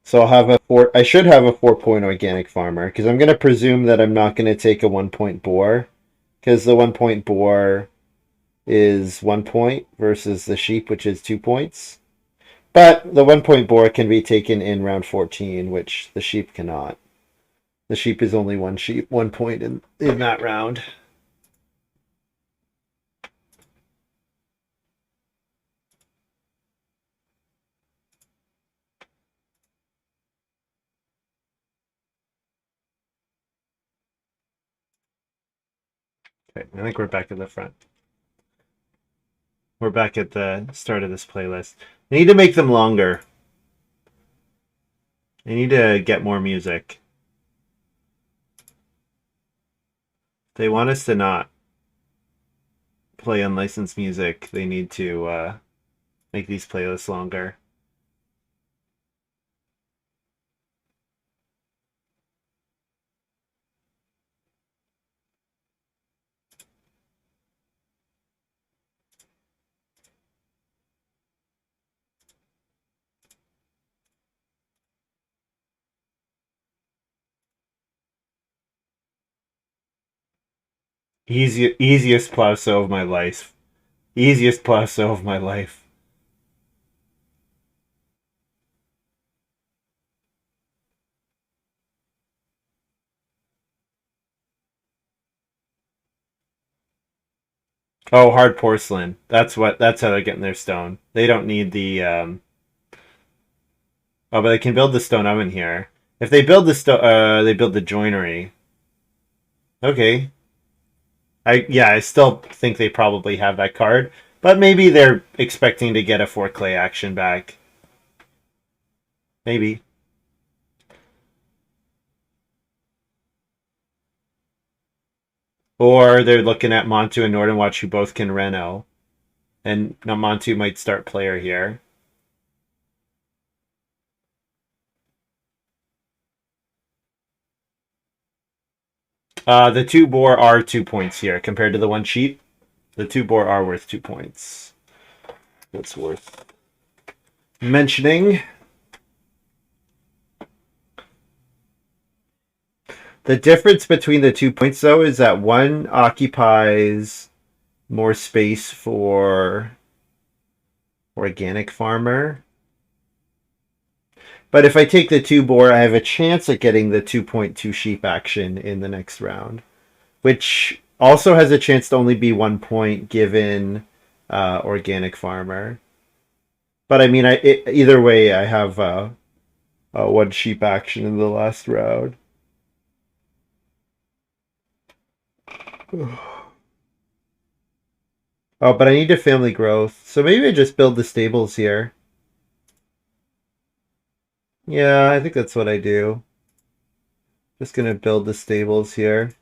So I'll have a four. I should have a 4-point organic farmer because I'm going to presume that I'm not going to take a 1-point boar because the 1-point boar is 1 point versus the sheep, which is 2 points. But the 1-point boar can be taken in round 14, which the sheep cannot. The sheep is only one sheep, 1 point in that round. Okay, I think we're back at the front. We're back at the start of this playlist. I need to make them longer. I need to get more music. They want us to not play unlicensed music. They need to make these playlists longer. Easiest plateau of my life. Easiest plateau of my life. Oh, hard porcelain. That's how they're getting their stone. They don't need the oh, but they can build the stone oven here. If they build they build the joinery. Okay. I still think they probably have that card, but maybe they're expecting to get a 4 clay action back. Maybe. Or they're looking at Montu and Nordenwatch who both can Reno. And now Montu might start player here. The 2 boar are 2 points here compared to the 1 sheep. The 2 boar are worth 2 points. That's worth mentioning. The difference between the 2 points, though, is that one occupies more space for organic farmer. But if I take the 2 boar, I have a chance at getting the 2.2 sheep action in the next round, which also has a chance to only be 1 point given organic farmer. But I mean, either way, I have 1 sheep action in the last round. Oh, but I need a family growth. So maybe I just build the stables here. Yeah, I think that's what I do. Just gonna build the stables here.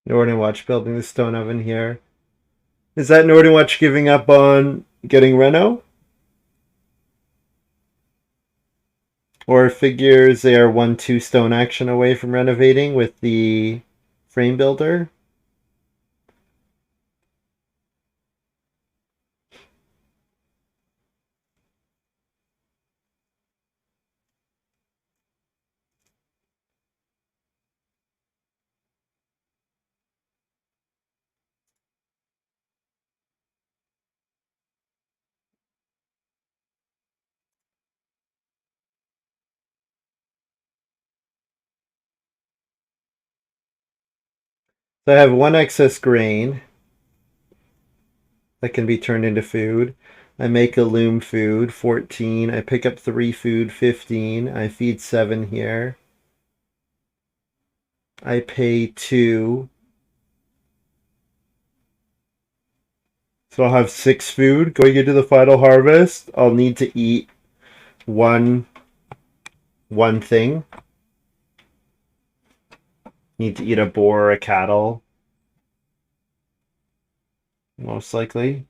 Nordenwatch building the stone oven here. Is that Nordenwatch giving up on getting Reno? Or figures they are 1-2 stone action away from renovating with the frame builder? So I have 1 excess grain that can be turned into food. I make a loom food, 14. I pick up 3 food, 15. I feed 7 here. I pay 2. So I'll have 6 food going into the final harvest. I'll need to eat one thing. Need to eat a boar or a cattle, most likely.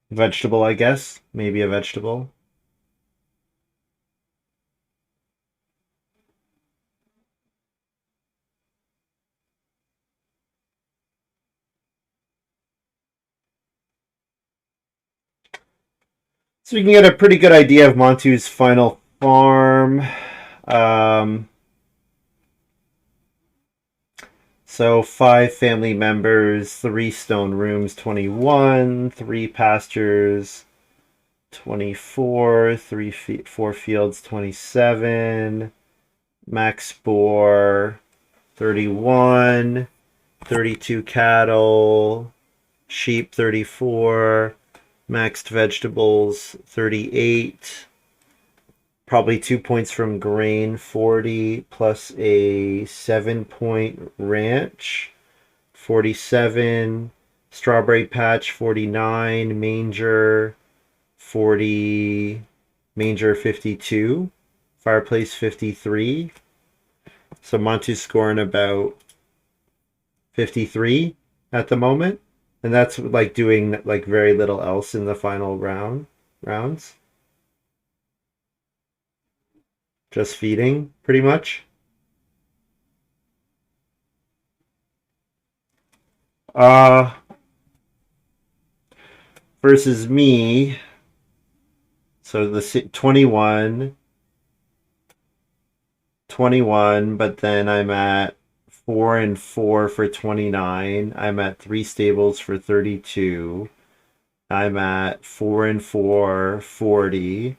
Vegetable, I guess. Maybe a vegetable. So we can get a pretty good idea of Montu's final farm. Um, so 5 family members, 3 stone rooms, 21, 3 pastures, 24, 4 fields, 27, max boar, 31, 32 cattle, sheep, 34, maxed vegetables, 38, probably 2 points from grain, 40, plus a 7 point ranch, 47, strawberry patch, 49, manger, 40, manger 52, fireplace 53. So Montu's scoring about 53 at the moment. And that's like doing like very little else in the final rounds. Just feeding, pretty much. Uh versus me. So the 21, 21, but then I'm at 4 and 4 for 29. I'm at 3 stables for 32. I'm at 4 and 4, 40.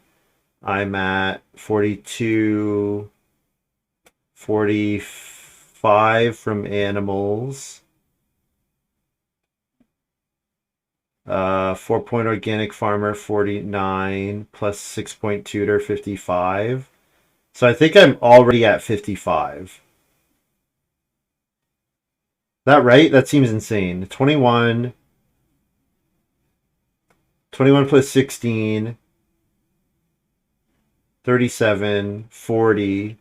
I'm at 42, 45 from animals. 4 point organic farmer 49 plus 6 point tutor 55. So I think I'm already at 55. That right? That seems insane. 21 plus 16, 37, 40,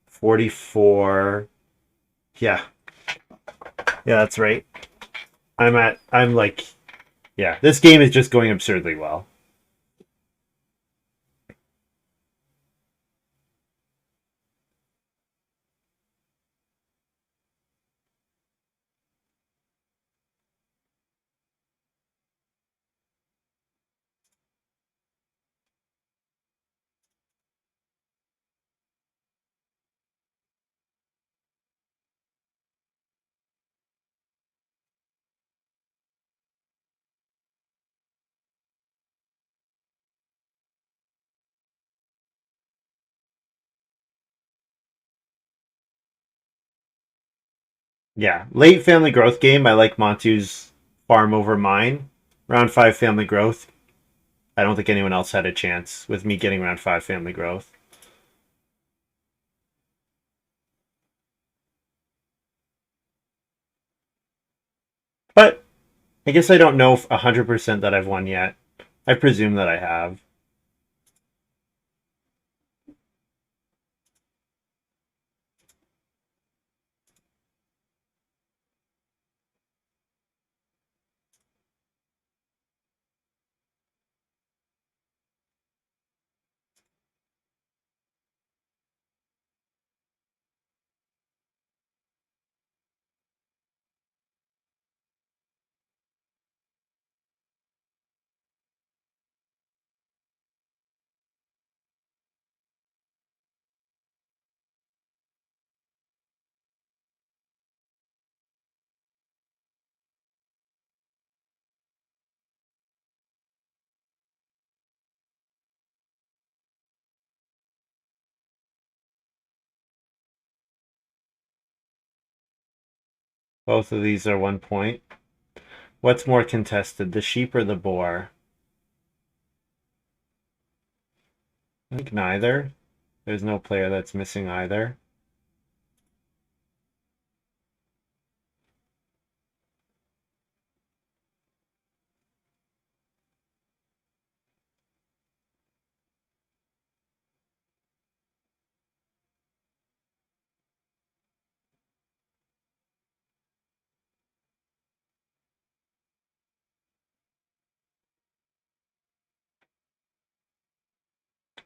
44. Yeah. Yeah, that's right. I'm like, yeah, this game is just going absurdly well. Yeah, late family growth game. I like Montu's farm over mine. Round 5 family growth. I don't think anyone else had a chance with me getting round 5 family growth. But I guess I don't know 100% that I've won yet. I presume that I have. Both of these are 1 point. What's more contested, the sheep or the boar? I think neither. There's no player that's missing either.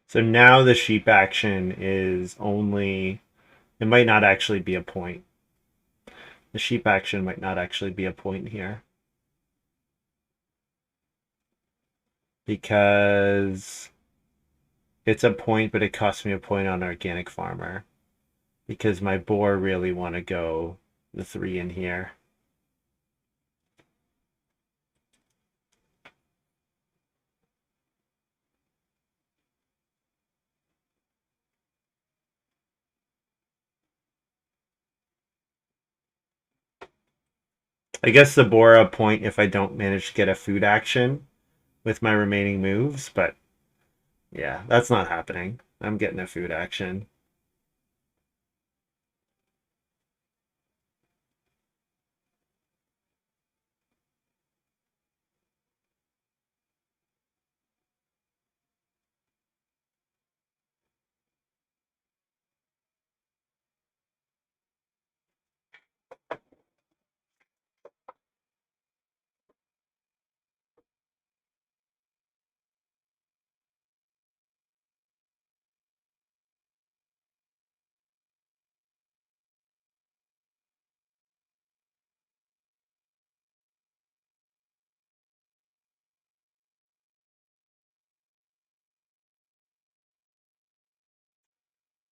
So now the sheep action is only, it might not actually be a point. The sheep action might not actually be a point here. Because it's a point, but it costs me a point on organic farmer. Because my boar really want to go the 3 in here. I guess the boar a point if I don't manage to get a food action with my remaining moves, but yeah, that's not happening. I'm getting a food action.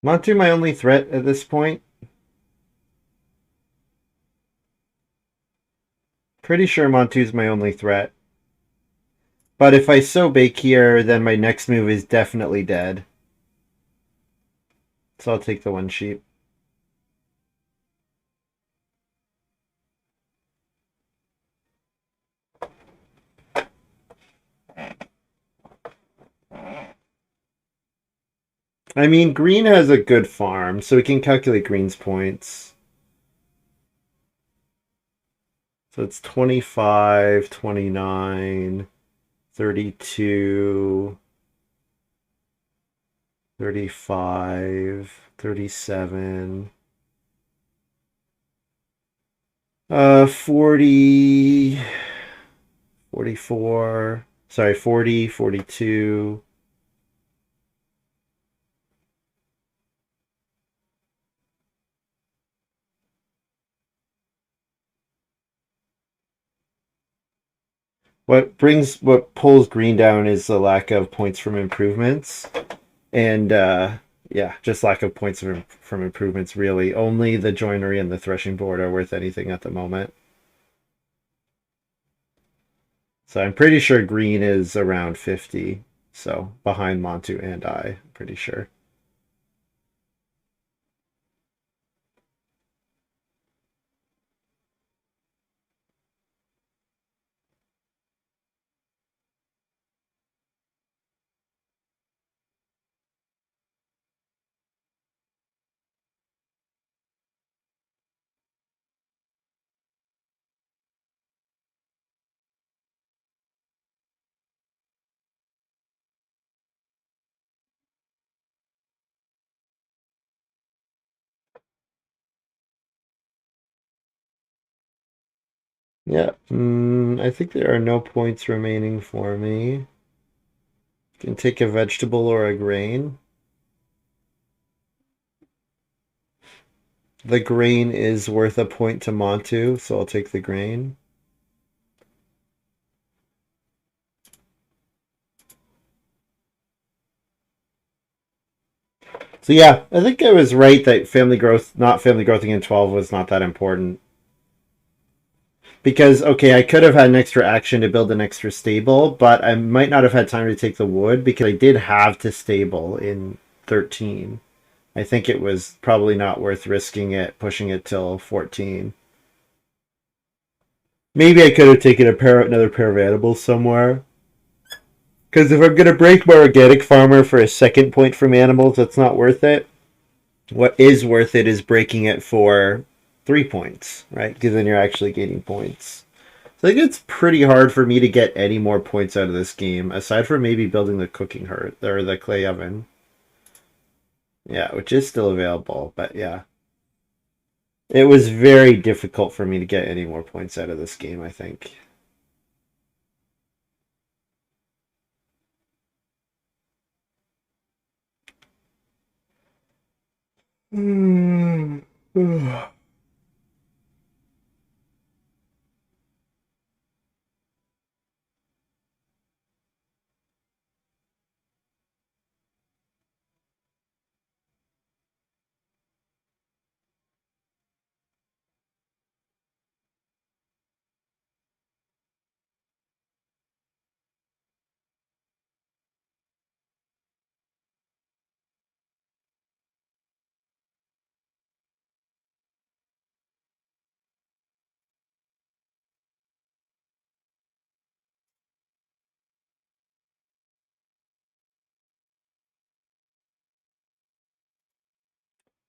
Montu my only threat at this point. Pretty sure Montu's my only threat. But if I sow bake here, then my next move is definitely dead. So I'll take the 1 sheep. I mean, green has a good farm, so we can calculate green's points. So it's 25, 29, 32, 35, 37, 40, 44, sorry, 40, 42. What pulls green down is the lack of points from improvements. And yeah, just lack of points from improvements, really. Only the joinery and the threshing board are worth anything at the moment. So I'm pretty sure green is around 50. So behind Montu and I'm pretty sure. Yeah, I think there are no points remaining for me. Can take a vegetable or a grain. The grain is worth a point to Montu, so I'll take the grain. So yeah, I think I was right that not family growthing in 12 was not that important. Because, okay, I could have had an extra action to build an extra stable, but I might not have had time to take the wood because I did have to stable in 13. I think it was probably not worth risking it, pushing it till 14. Maybe I could have taken another pair of animals somewhere. Because if I'm going to break my organic farmer for a second point from animals, that's not worth it. What is worth it is breaking it for 3 points, right? Because then you're actually gaining points. So I think it's pretty hard for me to get any more points out of this game, aside from maybe building the cooking hearth or the clay oven. Yeah, which is still available, but yeah. It was very difficult for me to get any more points out of this game, I think.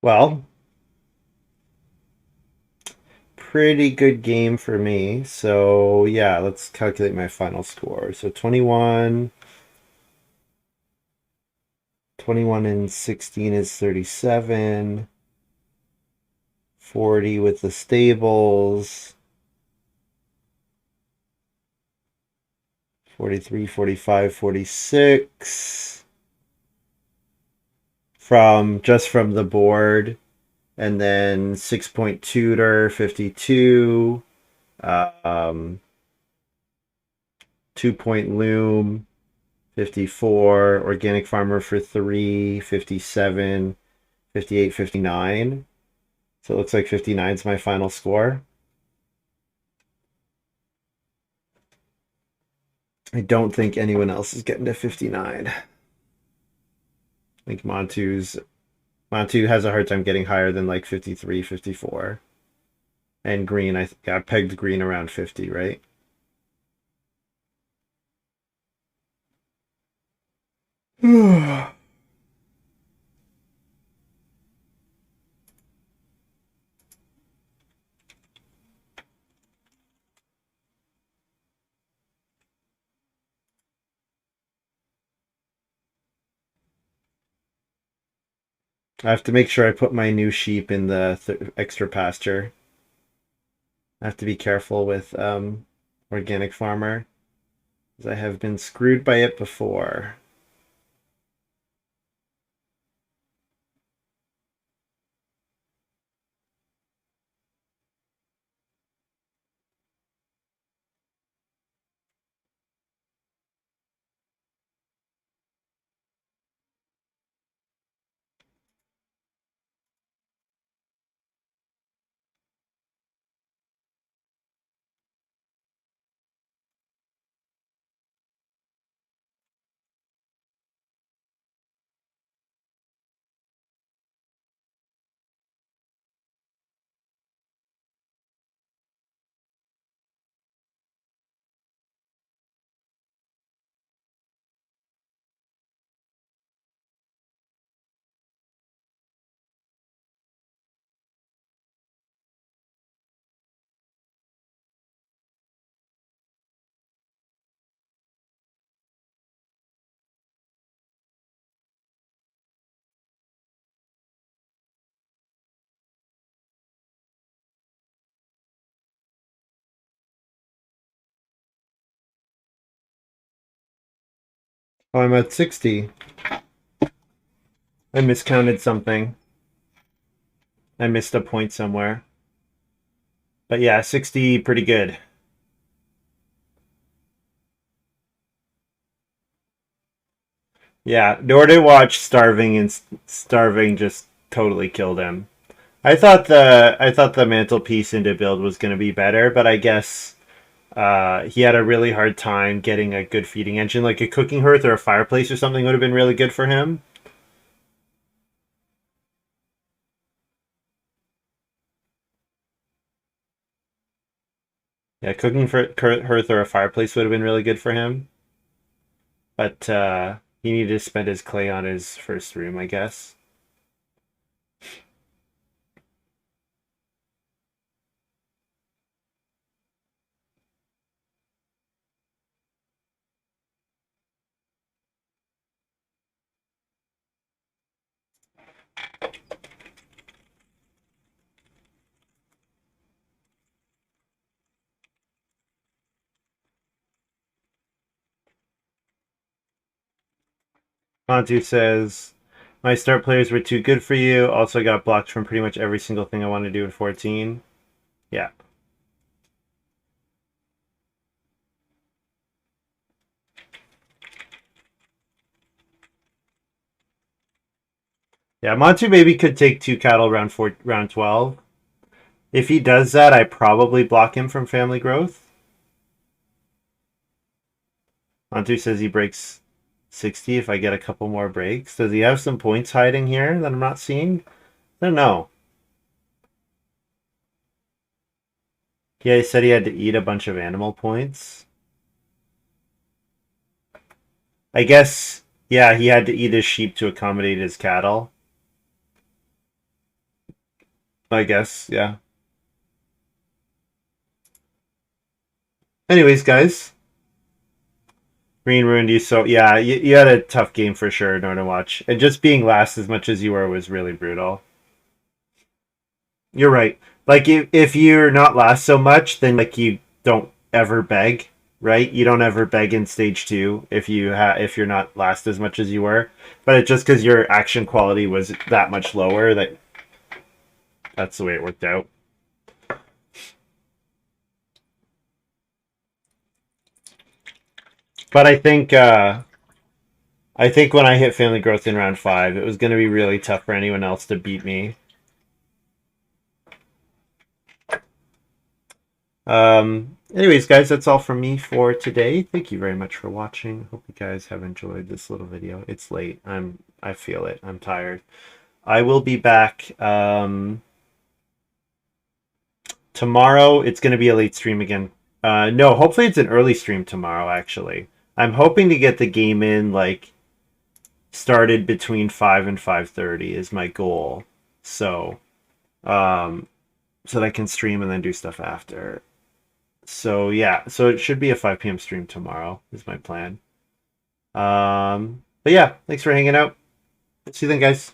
Well, pretty good game for me. So, yeah, let's calculate my final score. So 21 and 16 is 37. 40 with the stables. 43, 45, 46 from just from the board, and then 6-point tutor 52, um, 2-point loom 54, organic farmer for 3 57, 58, 59. So it looks like 59 is my final score. I don't think anyone else is getting to 59. I think Montu has a hard time getting higher than like 53, 54. And green, I got pegged green around 50, right? I have to make sure I put my new sheep in the extra pasture. I have to be careful with organic farmer, as I have been screwed by it before. Oh, I'm at 60. I miscounted something. I missed a point somewhere. But yeah, 60, pretty good. Yeah, Nordenwatch starving just totally killed him. I thought the mantelpiece into build was going to be better, but I guess he had a really hard time getting a good feeding engine, like a cooking hearth or a fireplace or something would have been really good for him. Yeah, hearth or a fireplace would have been really good for him, but he needed to spend his clay on his first room, I guess. Montu says My start players were too good for you. Also got blocked from pretty much every single thing I want to do in 14. Yeah. Yeah, Montu maybe could take 2 cattle round 12. If he does that, I probably block him from family growth. Montu says he breaks 60 if I get a couple more breaks. Does he have some points hiding here that I'm not seeing? I don't know. Yeah, he said he had to eat a bunch of animal points. I guess, yeah, he had to eat his sheep to accommodate his cattle. I guess, yeah. Anyways, guys, Green ruined you. So, yeah, you had a tough game for sure, Nordenwatch. And just being last as much as you were was really brutal. You're right. Like, if you're not last so much, then, like, you don't ever beg, right? You don't ever beg in stage 2 if you're not last as much as you were. But it's just because your action quality was that much lower that's the way it worked out. But I think when I hit family growth in round 5, it was going to be really tough for anyone else to beat me. Anyways, guys, that's all from me for today. Thank you very much for watching. Hope you guys have enjoyed this little video. It's late. I feel it. I'm tired. I will be back tomorrow. It's going to be a late stream again. No, hopefully it's an early stream tomorrow, actually. I'm hoping to get the game in, like, started between 5 and 5:30 is my goal. So, so that I can stream and then do stuff after. So yeah, so it should be a 5 p.m. stream tomorrow is my plan. But yeah, thanks for hanging out. See you then, guys.